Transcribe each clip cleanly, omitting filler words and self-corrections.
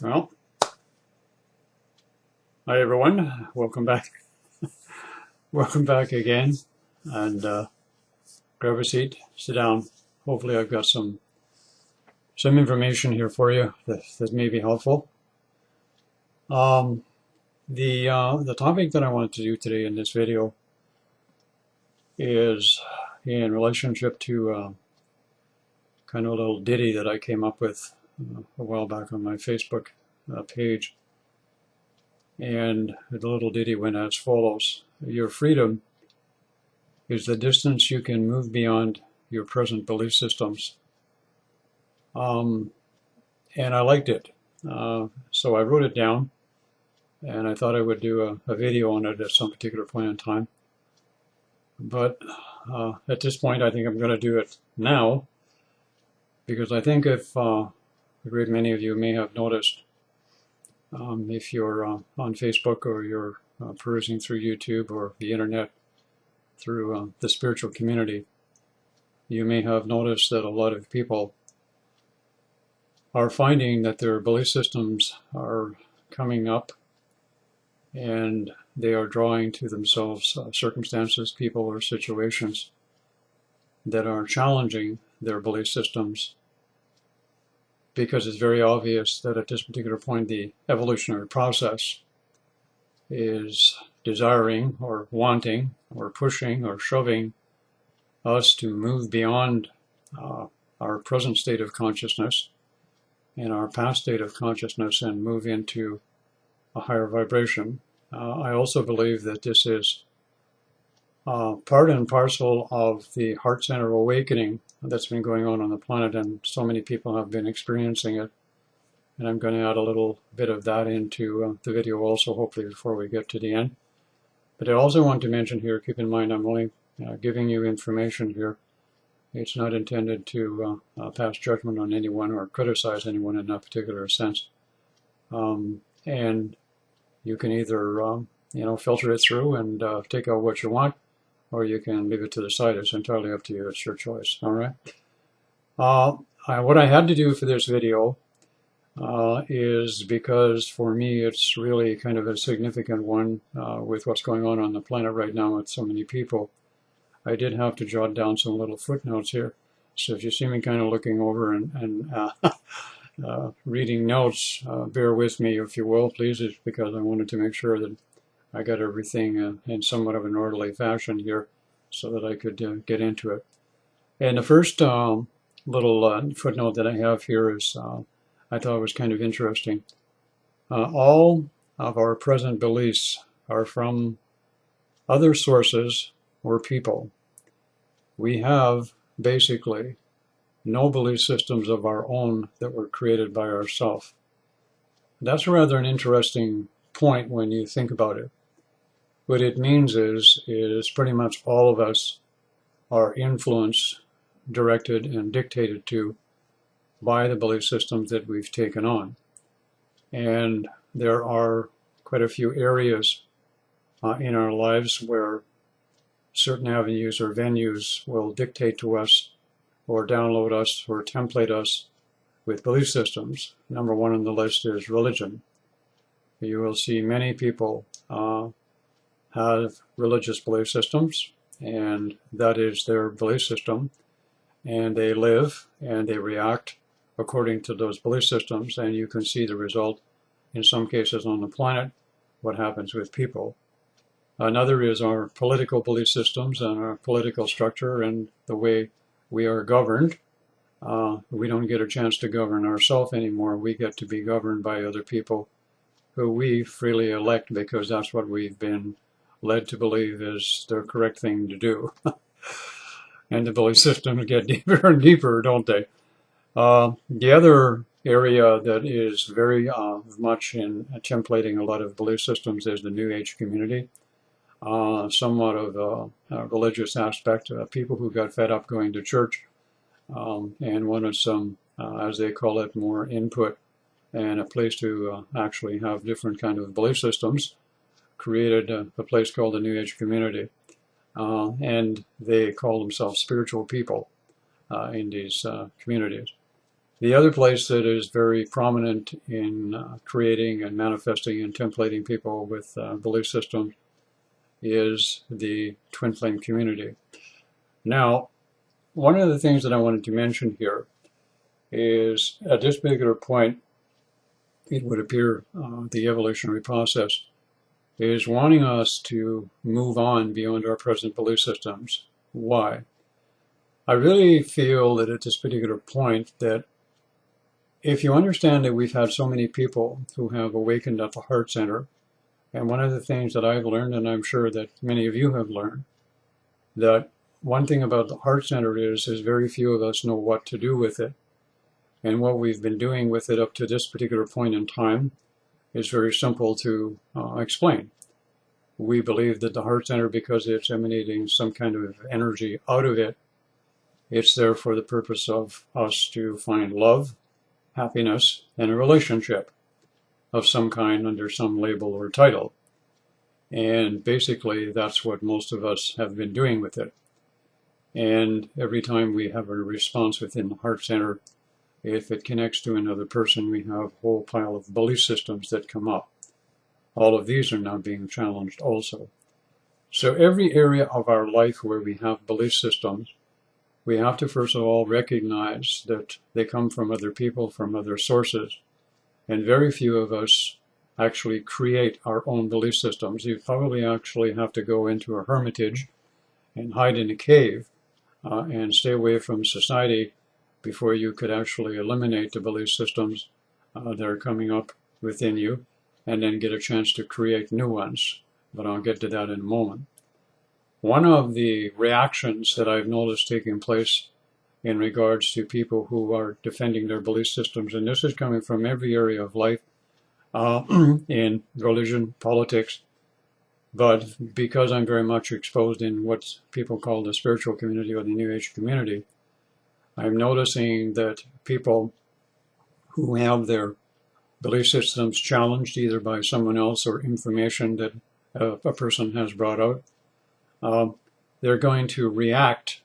Well, hi everyone. Welcome back. Welcome back again. And grab a seat, sit down. Hopefully, I've got some information here for you that may be helpful. The topic that I wanted to do today in this video is in relationship to kind of a little ditty that I came up with a while back on my Facebook page. And the little ditty went as follows: Your freedom is the distance you can move beyond your present belief systems. And I liked it. So I wrote it down, and I thought I would do a video on it at some particular point in time. But at this point, I think I'm going to do it now, because I think if a great many of you may have noticed, if you're on Facebook or you're perusing through YouTube or the internet through the spiritual community, you may have noticed that a lot of people are finding that their belief systems are coming up and they are drawing to themselves circumstances, people, or situations that are challenging their belief systems, because it's very obvious that at this particular point the evolutionary process is desiring or wanting or pushing or shoving us to move beyond our present state of consciousness and our past state of consciousness and move into a higher vibration. I also believe that this is part and parcel of the heart center awakening that's been going on the planet, and so many people have been experiencing it. And I'm going to add a little bit of that into the video also, hopefully, before we get to the end. But I also want to mention here, keep in mind, I'm only giving you information here. It's not intended to pass judgment on anyone or criticize anyone in that particular sense. And you can either, filter it through and take out what you want, or you can leave it to the side. It's entirely up to you. It's your choice. All right. What I had to do for this video is because for me it's really kind of a significant one with what's going on the planet right now with so many people. I did have to jot down some little footnotes here. So if you see me kind of looking over and reading notes, bear with me if you will, please. It's because I wanted to make sure that I got everything in somewhat of an orderly fashion here so that I could get into it. And the first little footnote that I have here is I thought it was kind of interesting. All of our present beliefs are from other sources or people. We have basically no belief systems of our own that were created by ourselves. That's rather an interesting point when you think about it. What it means is pretty much all of us are influenced, directed, and dictated to by the belief systems that we've taken on. And there are quite a few areas in our lives where certain avenues or venues will dictate to us or download us or template us with belief systems. Number one on the list is religion. You will see many people have religious belief systems, and that is their belief system, and they live and they react according to those belief systems, and you can see the result in some cases on the planet, what happens with people. Another is our political belief systems and our political structure and the way we are governed. We don't get a chance to govern ourselves anymore. We get to be governed by other people who we freely elect because that's what we've been led to believe is the correct thing to do. And the belief systems get deeper and deeper, don't they? The other area that is very much in templating a lot of belief systems is the New Age community. Somewhat of a religious aspect, people who got fed up going to church and wanted some, as they call it, more input and a place to actually have different kind of belief systems, created a place called the New Age community. And they call themselves spiritual people in these communities. The other place that is very prominent in creating and manifesting and templating people with belief systems is the twin flame community. Now, one of the things that I wanted to mention here is at this particular point, it would appear the evolutionary process is wanting us to move on beyond our present belief systems. Why? I really feel that at this particular point that if you understand that we've had so many people who have awakened at the heart center, and one of the things that I've learned, and I'm sure that many of you have learned, that one thing about the heart center is very few of us know what to do with it. And what we've been doing with it up to this particular point in time is very simple to explain. We believe that the heart center, because it's emanating some kind of energy out of it, it's there for the purpose of us to find love, happiness, and a relationship of some kind under some label or title. And basically, that's what most of us have been doing with it. And every time we have a response within the heart center, if it connects to another person, we have a whole pile of belief systems that come up. All of these are now being challenged also. So every area of our life where we have belief systems, we have to first of all recognize that they come from other people, from other sources. And very few of us actually create our own belief systems. You probably actually have to go into a hermitage and hide in a cave and stay away from society before you could actually eliminate the belief systems that are coming up within you and then get a chance to create new ones. But I'll get to that in a moment. One of the reactions that I've noticed taking place in regards to people who are defending their belief systems, and this is coming from every area of life, in religion, politics, but because I'm very much exposed in what people call the spiritual community or the New Age community, I'm noticing that people who have their belief systems challenged either by someone else or information that a person has brought out, they're going to react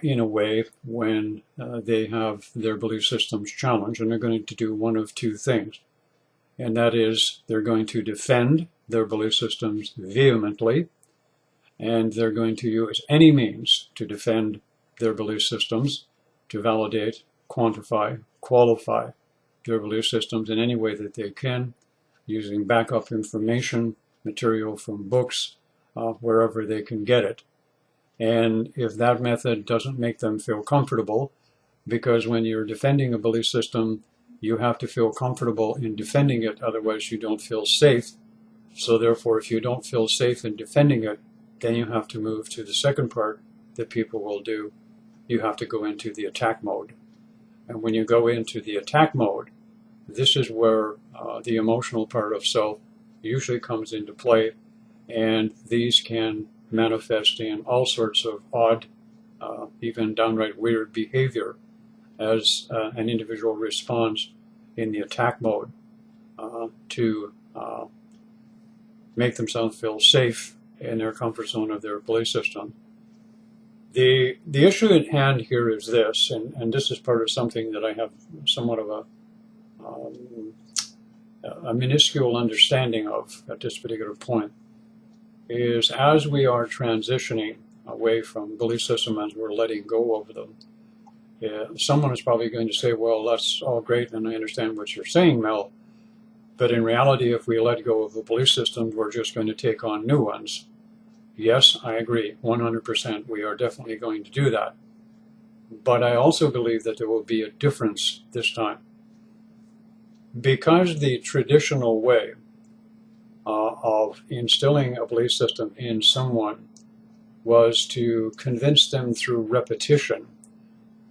in a way when they have their belief systems challenged, and they're going to do one of two things. And that is, they're going to defend their belief systems vehemently, and they're going to use any means to defend their belief systems, to validate, quantify, qualify their belief systems in any way that they can, using backup information, material from books, wherever they can get it. And if that method doesn't make them feel comfortable, because when you're defending a belief system, you have to feel comfortable in defending it, otherwise you don't feel safe. So therefore, if you don't feel safe in defending it, then you have to move to the second part that people will do. You have to go into the attack mode. And when you go into the attack mode, this is where the emotional part of self usually comes into play. And these can manifest in all sorts of odd, even downright weird behavior as an individual responds in the attack mode to make themselves feel safe in their comfort zone of their belief system. The issue at hand here is this, and this is part of something that I have somewhat of a minuscule understanding of at this particular point, is as we are transitioning away from belief system, as we're letting go of them, someone is probably going to say, well, that's all great, and I understand what you're saying, Mel, but in reality, if we let go of the belief systems, we're just going to take on new ones. Yes, I agree, 100%. We are definitely going to do that. But I also believe that there will be a difference this time. Because the traditional way of instilling a belief system in someone was to convince them through repetition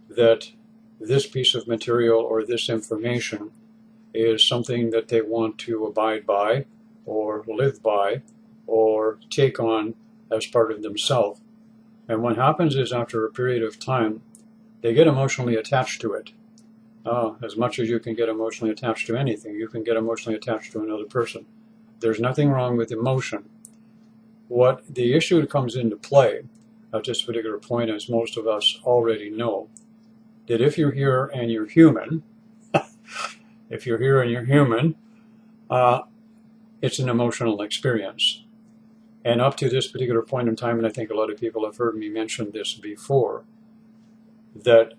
that this piece of material or this information is something that they want to abide by or live by or take on as part of themselves. And what happens is, after a period of time, they get emotionally attached to it. As much as you can get emotionally attached to anything, you can get emotionally attached to another person. There's nothing wrong with emotion. What the issue comes into play at this particular point, as most of us already know, that if you're here and you're human, if you're here and you're human, it's an emotional experience. And up to this particular point in time, and I think a lot of people have heard me mention this before, that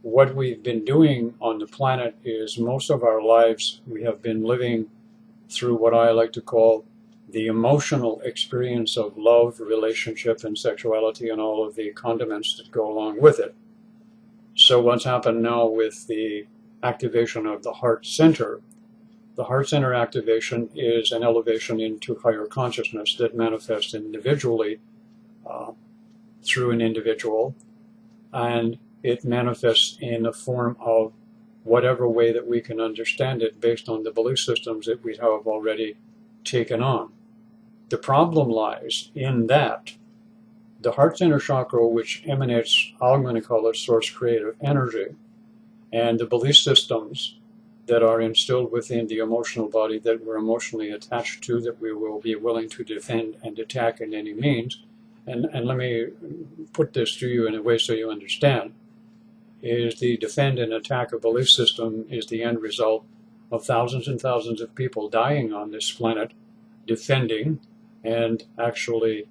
what we've been doing on the planet is most of our lives we have been living through what I like to call the emotional experience of love, relationship, and sexuality, and all of the condiments that go along with it. So what's happened now with the activation of the heart center, the heart center activation is an elevation into higher consciousness that manifests individually through an individual, and it manifests in the form of whatever way that we can understand it based on the belief systems that we have already taken on. The problem lies in that the heart center chakra, which emanates, I'm going to call it source creative energy, and the belief systems that are instilled within the emotional body that we're emotionally attached to, that we will be willing to defend and attack in any means. And let me put this to you in a way so you understand, is the defend and attack a belief system is the end result of thousands and thousands of people dying on this planet defending and actually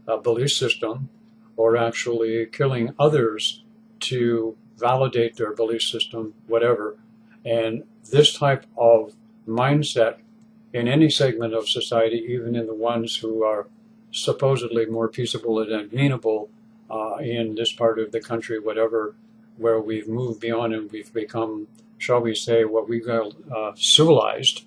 a belief system, or actually killing others to validate their belief system, whatever. And this type of mindset in any segment of society, even in the ones who are supposedly more peaceable and amenable in this part of the country, whatever, where we've moved beyond and we've become, shall we say, what we call civilized,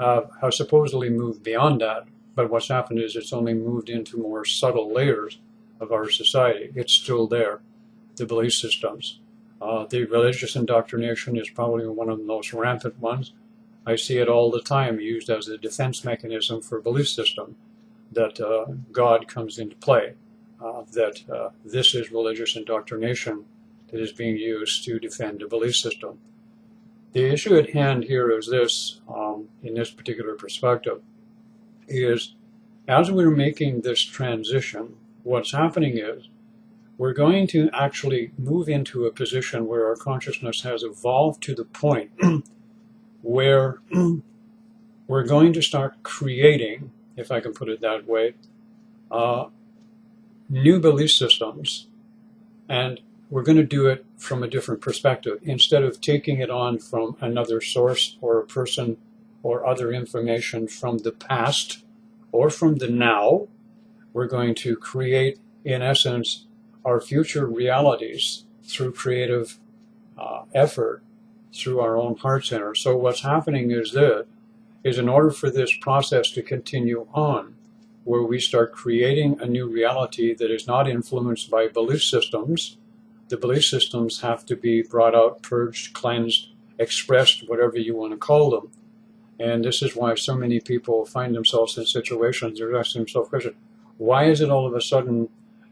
have supposedly moved beyond that. But what's happened is it's only moved into more subtle layers of our society. It's still there, the belief systems. The religious indoctrination is probably one of the most rampant ones. I see it all the time used as a defense mechanism for belief system, that God comes into play, that this is religious indoctrination that is being used to defend a belief system. The issue at hand here is this, in this particular perspective, is as we're making this transition, what's happening is we're going to actually move into a position where our consciousness has evolved to the point where we're going to start creating, if I can put it that way, new belief systems. And we're going to do it from a different perspective. Instead of taking it on from another source or a person or other information from the past or from the now, we're going to create, in essence, our future realities through creative effort, through our own heart center. So what's happening is in order for this process to continue on, where we start creating a new reality that is not influenced by belief systems, the belief systems have to be brought out, purged, cleansed, expressed, whatever you want to call them. And this is why so many people find themselves in situations, they're asking themselves questions, why is it all of a sudden,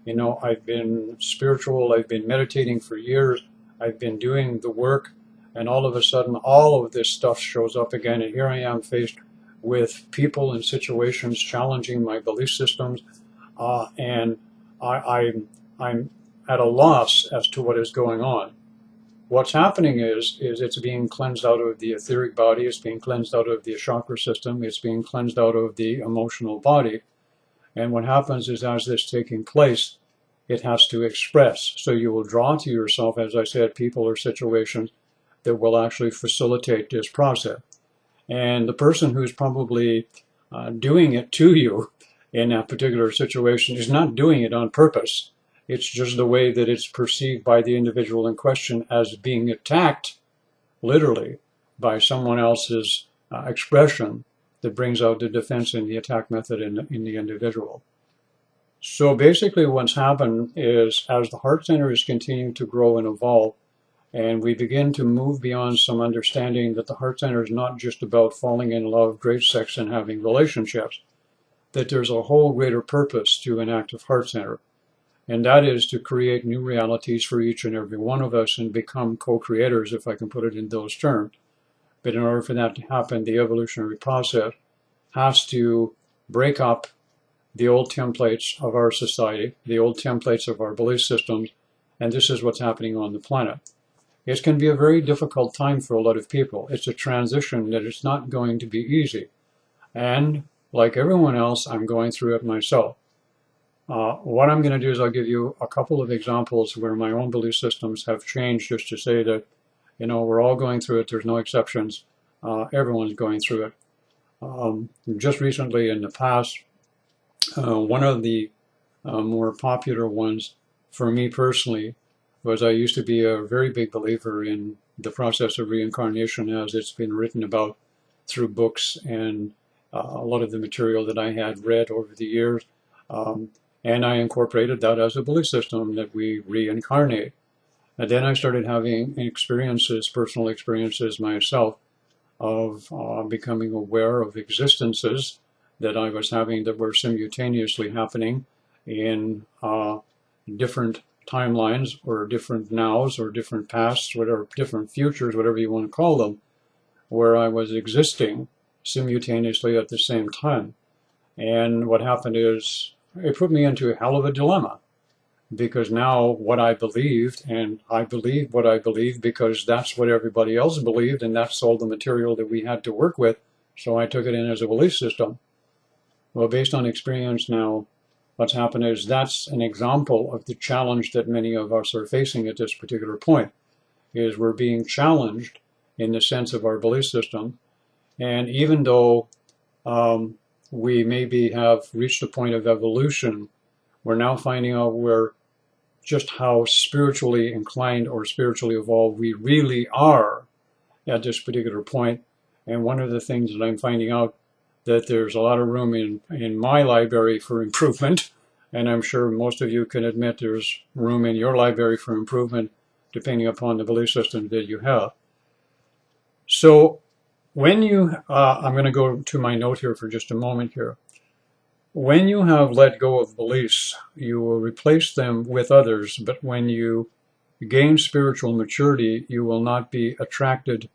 I've been spiritual, I've been meditating for years, I've been doing the work, and all of a sudden all of this stuff shows up again, and here I am faced with people and situations challenging my belief systems, and I'm at a loss as to what is going on. What's happening is it's being cleansed out of the etheric body, it's being cleansed out of the chakra system, it's being cleansed out of the emotional body. And what happens is, as this is taking place, it has to express. So you will draw to yourself, as I said, people or situations that will actually facilitate this process. And the person who's probably doing it to you in that particular situation is not doing it on purpose. It's just the way that it's perceived by the individual in question as being attacked, literally, by someone else's expression that brings out the defense and the attack method in the individual. So basically what's happened is, as the heart center is continuing to grow and evolve, and we begin to move beyond some understanding that the heart center is not just about falling in love, great sex, and having relationships, that there's a whole greater purpose to an active heart center. And that is to create new realities for each and every one of us and become co-creators, if I can put it in those terms. But in order for that to happen, the evolutionary process has to break up the old templates of our society, the old templates of our belief systems, and this is what's happening on the planet. It can be a very difficult time for a lot of people. It's a transition that is not going to be easy. And like everyone else, I'm going through it myself. What I'm going to do is I'll give you a couple of examples where my own belief systems have changed, just to say that, we're all going through it. There's no exceptions. Everyone's going through it. Just recently in the past, one of the more popular ones for me personally was I used to be a very big believer in the process of reincarnation as it's been written about through books and a lot of the material that I had read over the years. And I incorporated that as a belief system that we reincarnate. And then I started having experiences, personal experiences myself, of becoming aware of existences that I was having that were simultaneously happening in different timelines or different nows or different pasts, whatever, different futures, whatever you want to call them, where I was existing simultaneously at the same time. And what happened is it put me into a hell of a dilemma, because now what I believed, and I believed what I believed because that's what everybody else believed, and that's all the material that we had to work with, so I took it in as a belief system. Well, based on experience now, what's happened is that's an example of the challenge that many of us are facing at this particular point, is we're being challenged in the sense of our belief system. And even though we maybe have reached a point of evolution, we're now finding out just how spiritually inclined or spiritually evolved we really are at this particular point. And one of the things that I'm finding out, that there's a lot of room in my library for improvement, and I'm sure most of you can admit there's room in your library for improvement depending upon the belief system that you have. So when I'm going to go to my note here for just a moment here. When you have let go of beliefs, you will replace them with others, but when you gain spiritual maturity, you will not be attached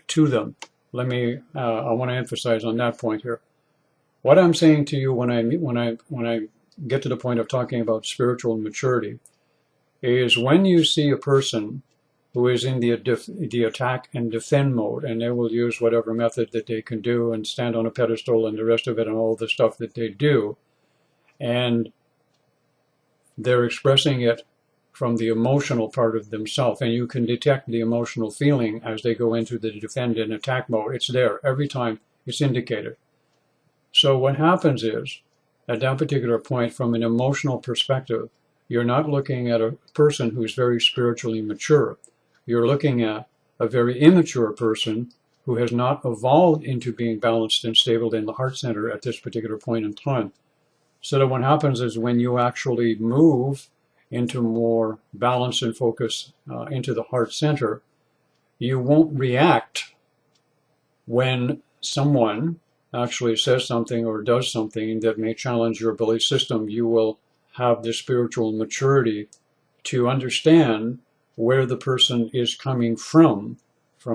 to them. I want to emphasize on that point here. What I'm saying to you when I get to the point of talking about spiritual maturity is when you see a person who is in the attack and defend mode, and they will use whatever method that they can do and stand on a pedestal and the rest of it and all the stuff that they do, and they're expressing it from the emotional part of themselves, and you can detect the emotional feeling as they go into the defend and attack mode. It's there every time. It's indicated. So what happens is, at that particular point, from an emotional perspective, you're not looking at a person who's very spiritually mature. You're looking at a very immature person who has not evolved into being balanced and stable in the heart center at this particular point in time. So that what happens is when you actually move into more balance and focus into the heart center, you won't react when someone actually says something or does something that may challenge your belief system. You will have the spiritual maturity to understand where the person is coming from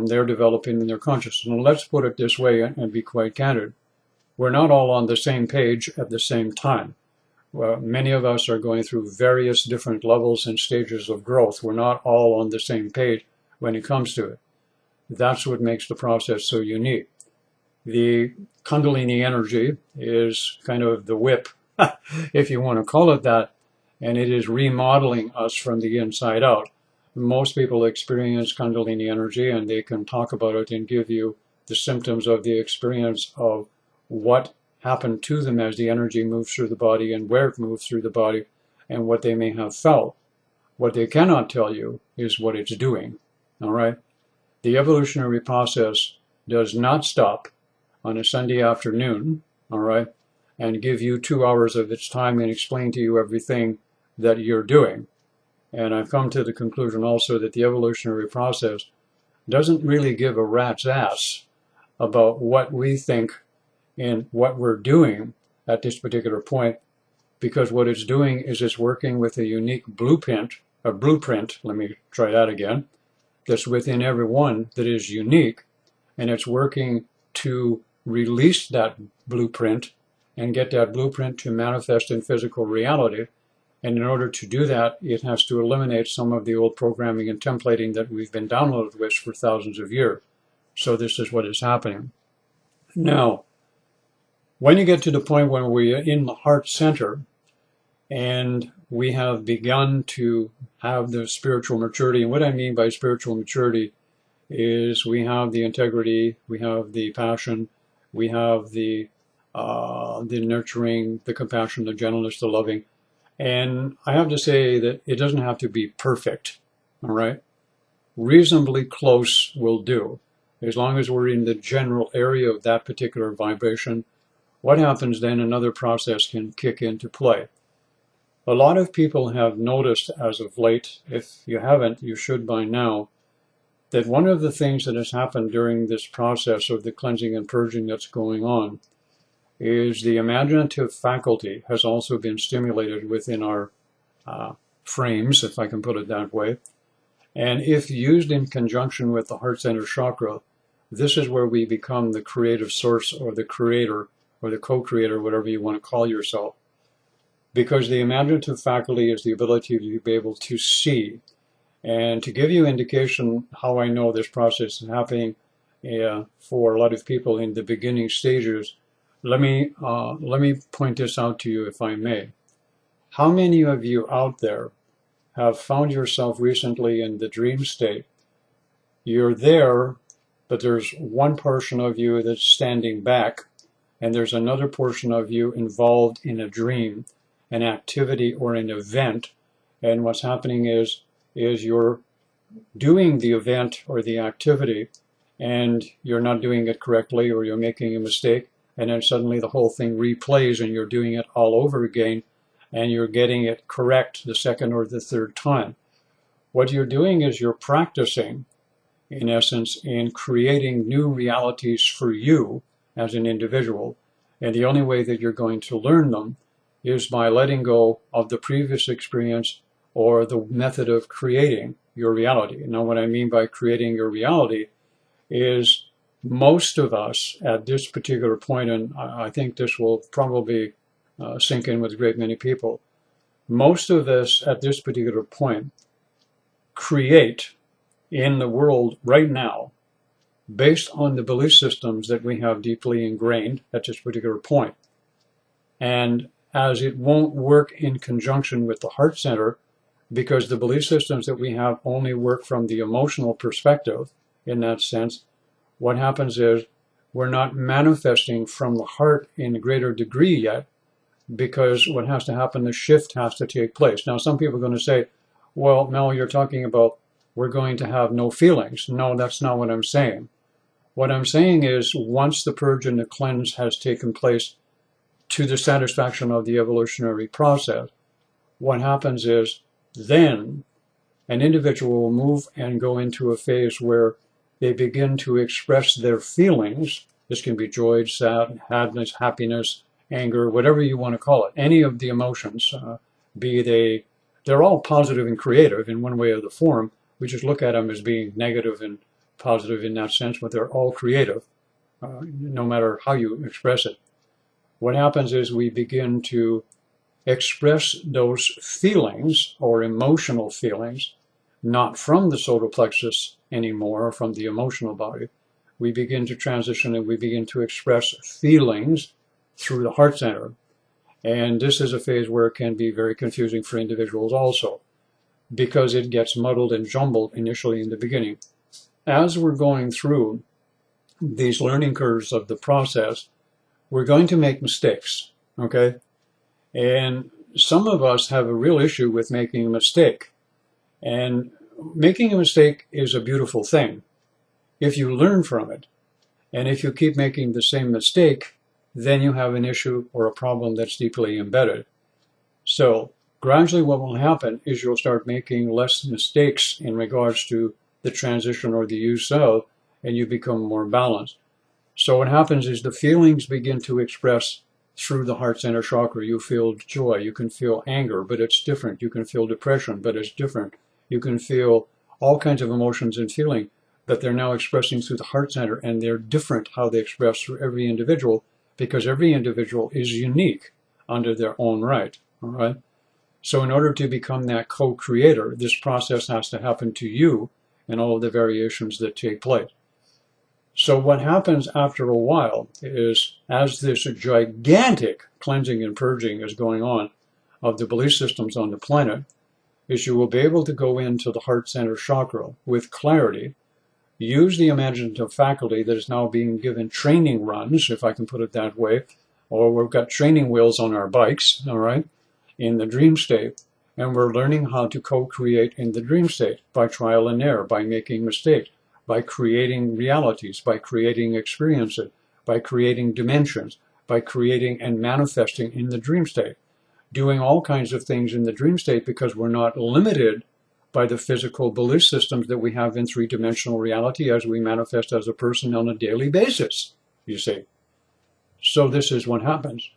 their developing in their consciousness. And let's put it this way and be quite candid. We're not all on the same page at the same time. Well, many of us are going through various different levels and stages of growth. We're not all on the same page when it comes to it. That's what makes the process so unique. The Kundalini energy is kind of the whip, if you want to call it that, and it is remodeling us from the inside out. Most people experience Kundalini energy, and they can talk about it and give you the symptoms of the experience of what happened to them as the energy moves through the body and where it moves through the body and what they may have felt. What they cannot tell you is what it's doing. All right? The evolutionary process does not stop on a Sunday afternoon, all right, and give you 2 hours of its time and explain to you everything that you're doing. And I've come to the conclusion also that the evolutionary process doesn't really give a rat's ass about what we think and what we're doing at this particular point, because what it's doing is it's working with a unique blueprint, let me try that again, that's within everyone that is unique, and it's working to release that blueprint and get that blueprint to manifest in physical reality. And in order to do that, it has to eliminate some of the old programming and templating that we've been downloaded with for thousands of years. So this is what is happening. Now, when you get to the point when we're in the heart center and we have begun to have the spiritual maturity, and what I mean by spiritual maturity is we have the integrity, we have the passion, we have the nurturing, the compassion, the gentleness, the loving. And I have to say that it doesn't have to be perfect, all right? Reasonably close will do. As long as we're in the general area of that particular vibration, what happens then, another process can kick into play. A lot of people have noticed as of late, if you haven't, you should by now, that one of the things that has happened during this process of the cleansing and purging that's going on is the imaginative faculty has also been stimulated within our frames, if I can put it that way. And if used in conjunction with the heart center chakra, this is where we become the creative source or the creator or the co-creator, whatever you want to call yourself. Because the imaginative faculty is the ability to be able to see. And to give you indication how I know this process is happening for a lot of people in the beginning stages, let me point this out to you if I may. How many of you out there have found yourself recently in the dream state? You're there, but there's one portion of you that's standing back, and there's another portion of you involved in a dream, an activity or an event, and what's happening is you're doing the event or the activity and you're not doing it correctly or you're making a mistake, and then suddenly the whole thing replays and you're doing it all over again and you're getting it correct the second or the third time. What you're doing is you're practicing, in essence, in creating new realities for you as an individual, and the only way that you're going to learn them is by letting go of the previous experience or the method of creating your reality. Now, what I mean by creating your reality is most of us at this particular point, and I think this will probably sink in with a great many people, most of us at this particular point create in the world right now based on the belief systems that we have deeply ingrained at this particular point. And as it won't work in conjunction with the heart center, because the belief systems that we have only work from the emotional perspective, in that sense, what happens is we're not manifesting from the heart in a greater degree yet, because what has to happen, the shift has to take place. Now, some people are going to say, well, Mel, you're talking about we're going to have no feelings. No, that's not what I'm saying. What I'm saying is once the purge and the cleanse has taken place to the satisfaction of the evolutionary process, what happens is then an individual will move and go into a phase where they begin to express their feelings. This can be joy, sadness, happiness, anger, whatever you want to call it, any of the emotions, they're all positive and creative in one way or the form. We just look at them as being negative and positive in that sense, but they're all creative, no matter how you express it. What happens is we begin to express those feelings or emotional feelings, not from the solar plexus anymore, or from the emotional body. We begin to transition and we begin to express feelings through the heart center. And this is a phase where it can be very confusing for individuals also, because it gets muddled and jumbled initially in the beginning. As we're going through these learning curves of the process, we're going to make mistakes, okay? And some of us have a real issue with making a mistake. And making a mistake is a beautiful thing if you learn from it. And if you keep making the same mistake, then you have an issue or a problem that's deeply embedded. So gradually what will happen is you'll start making less mistakes in regards to the transition or the use of, and you become more balanced. So what happens is the feelings begin to express through the heart center chakra. You feel joy, you can feel anger, but it's different. You can feel depression, but it's different. You can feel all kinds of emotions and feeling, but they're now expressing through the heart center, and they're different how they express through every individual, because every individual is unique under their own right, all right? So in order to become that co-creator, this process has to happen to you and all of the variations that take place. So what happens after a while is, as this gigantic cleansing and purging is going on of the belief systems on the planet, is you will be able to go into the heart center chakra with clarity, use the imaginative faculty that is now being given training runs, if I can put it that way, or we've got training wheels on our bikes, all right, in the dream state, and we're learning how to co-create in the dream state by trial and error, by making mistakes, by creating realities, by creating experiences, by creating dimensions, by creating and manifesting in the dream state, doing all kinds of things in the dream state because we're not limited by the physical belief systems that we have in three-dimensional reality as we manifest as a person on a daily basis, you see. So this is what happens.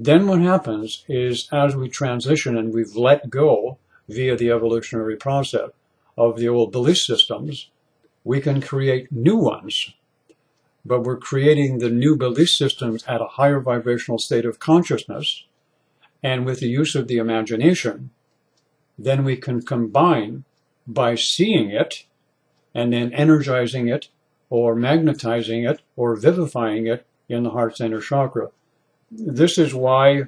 Then what happens is, as we transition and we've let go via the evolutionary process of the old belief systems, we can create new ones. But we're creating the new belief systems at a higher vibrational state of consciousness, and with the use of the imagination, then we can combine by seeing it and then energizing it or magnetizing it or vivifying it in the heart center chakra. This is why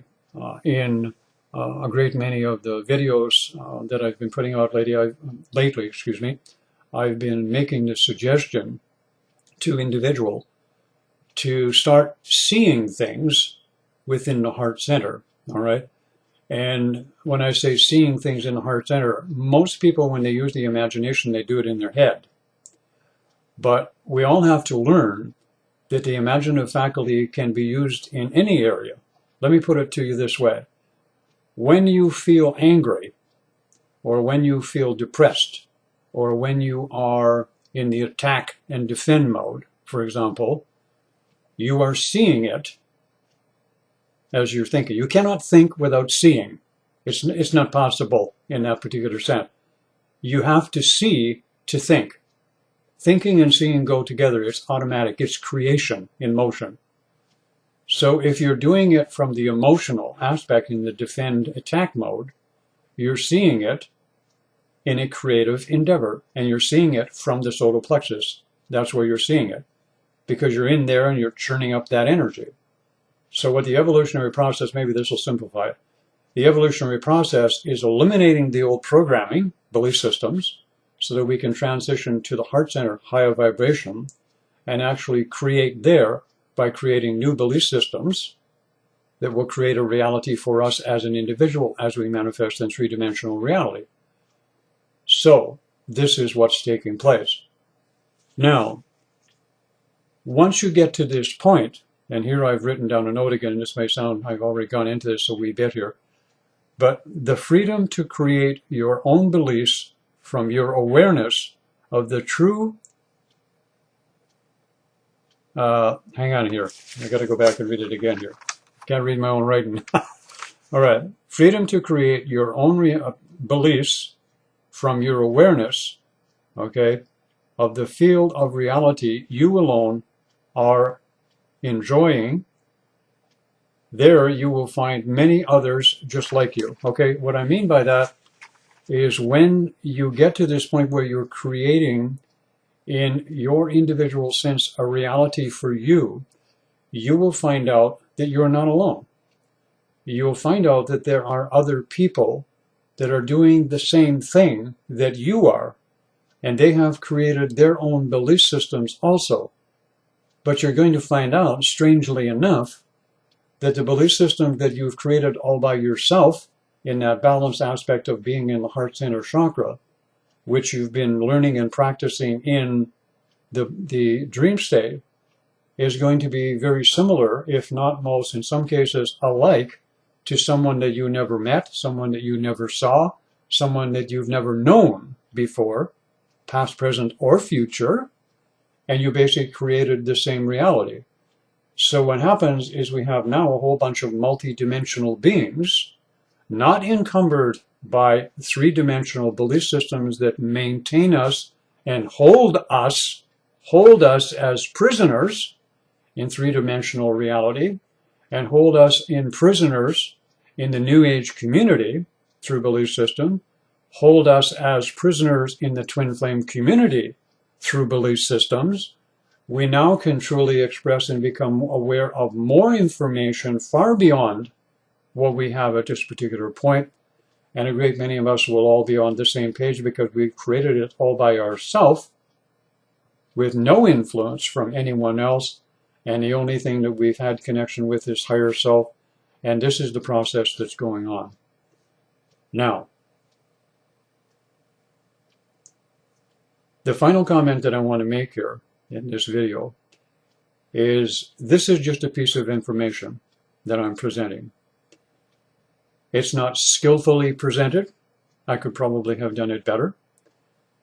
in a great many of the videos that I've been putting out lately, I've been making the suggestion to individuals to start seeing things within the heart center, all right? And when I say seeing things in the heart center, most people, when they use the imagination, they do it in their head. But we all have to learn that the imaginative faculty can be used in any area. Let me put it to you this way. When you feel angry, or when you feel depressed, or when you are in the attack and defend mode, for example, you are seeing it as you're thinking. You cannot think without seeing. It's not possible in that particular sense. You have to see to think. Thinking and seeing go together. It's automatic. It's creation in motion. So if you're doing it from the emotional aspect in the defend attack mode, you're seeing it in a creative endeavor, and you're seeing it from the solar plexus. That's where you're seeing it, because you're in there and you're churning up that energy. So what the evolutionary process, maybe this will simplify it. The evolutionary process is eliminating the old programming, belief systems, so that we can transition to the heart center, higher vibration, and actually create there by creating new belief systems that will create a reality for us as an individual as we manifest in three-dimensional reality. So this is what's taking place. Now, once you get to this point, and here I've written down a note again, and this may sound, I've already gone into this a wee bit here, but the freedom to create your own beliefs from your awareness of the true, hang on here, I got to go back and read it again here. Can't read my own writing. All right, freedom to create your own beliefs from your awareness, okay, of the field of reality you alone are enjoying. There you will find many others just like you. Okay, what I mean by that is when you get to this point where you're creating in your individual sense a reality for you, you will find out that you're not alone. You'll find out that there are other people that are doing the same thing that you are, and they have created their own belief systems also. But you're going to find out, strangely enough, that the belief system that you've created all by yourself in that balanced aspect of being in the heart center chakra, which you've been learning and practicing in the dream state, is going to be very similar, if not most, in some cases, alike to someone that you never met, someone that you never saw, someone that you've never known before, past, present, or future, and you basically created the same reality. So what happens is we have now a whole bunch of multi-dimensional beings, not encumbered by three-dimensional belief systems that maintain us and hold us as prisoners in three-dimensional reality, and hold us in prisoners in the New Age community, through belief system, hold us as prisoners in the twin flame community through belief systems, we now can truly express and become aware of more information far beyond what we have at this particular point. And a great many of us will all be on the same page because we created it all by ourselves with no influence from anyone else. And the only thing that we've had connection with is higher self. And this is the process that's going on. Now, the final comment that I want to make here in this video is this is just a piece of information that I'm presenting. It's not skillfully presented. I could probably have done it better.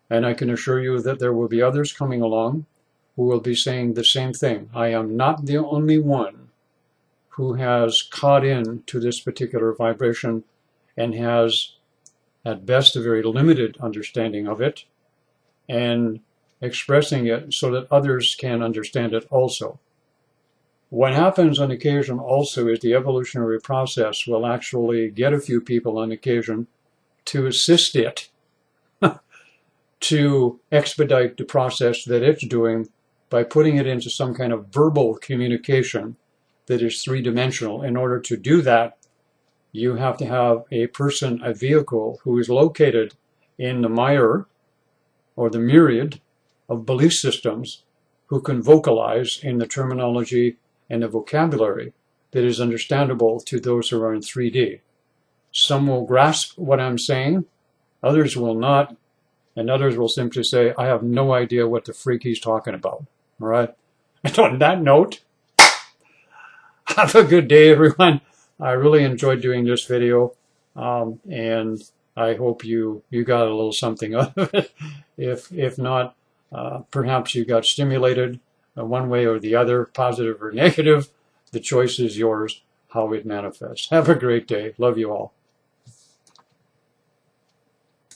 And I can assure you that there will be others coming along who will be saying the same thing. I am not the only one who has caught in to this particular vibration and has, at best, a very limited understanding of it, and expressing it so that others can understand it also. What happens on occasion also is the evolutionary process will actually get a few people on occasion to assist it to expedite the process that it's doing by putting it into some kind of verbal communication that is three-dimensional. In order to do that, you have to have a person, a vehicle, who is located in the mire or the myriad of belief systems who can vocalize in the terminology and the vocabulary that is understandable to those who are in 3D. Some will grasp what I'm saying, others will not, and others will simply say, I have no idea what the freak he's talking about. All right? And on that note, have a good day, everyone. I really enjoyed doing this video, and I hope you got a little something out of it. If not, perhaps you got stimulated one way or the other, positive or negative. The choice is yours, how it manifests. Have a great day. Love you all.